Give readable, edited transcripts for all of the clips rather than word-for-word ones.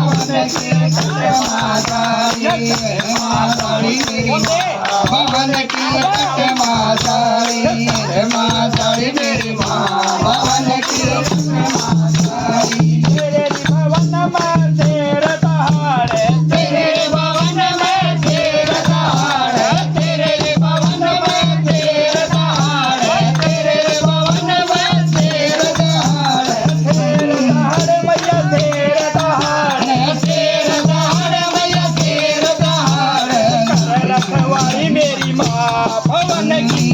भवन की कटमासारी मासारी मेरी माँ भवन की कटमासारी मासारी मेरी माँ भवन की कटमासारी तेरे भवन में शेर दहाड़े तेरे भवन में शेर दहाड़े तेरे भवन में शेर दहाड़े तेरे भवन में शेर दहाड़े मैया शेर दहाड़े शेर दहाड़े मैया शेर दहाड़े रखवाली मेरी माँ भवन की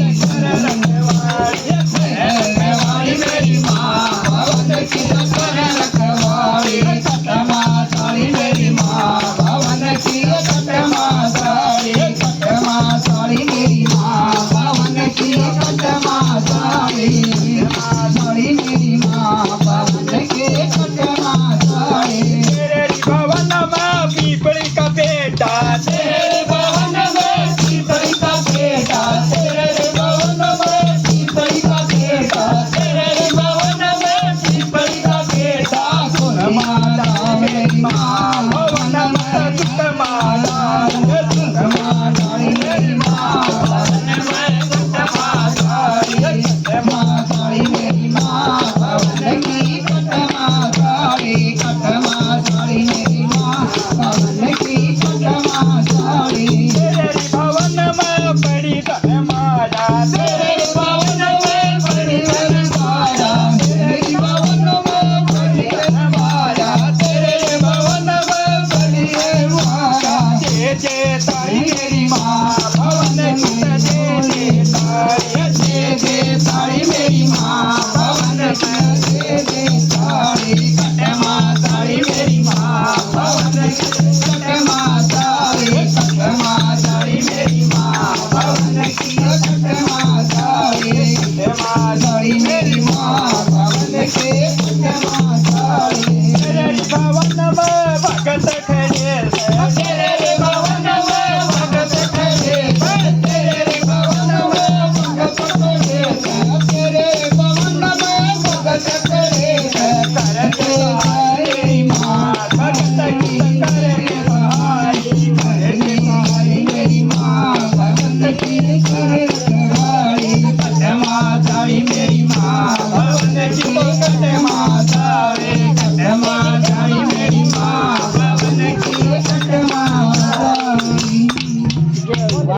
रखवाली मेरी माँ भवन की रखवाली कटमासारी मेरी माँ भवन की कटमासारी कटमासारी मेरी माँ भवन की कटमासारी मासारी मेरी माँ भवन की कटमासारी तेरे भवन में पीपली का बेटा तेरे भवन में पीपली का बेटा तेरे भवन में पीपली का बेटा तेरे भवन में पीपली का बेटा माता मेरी माँ भवन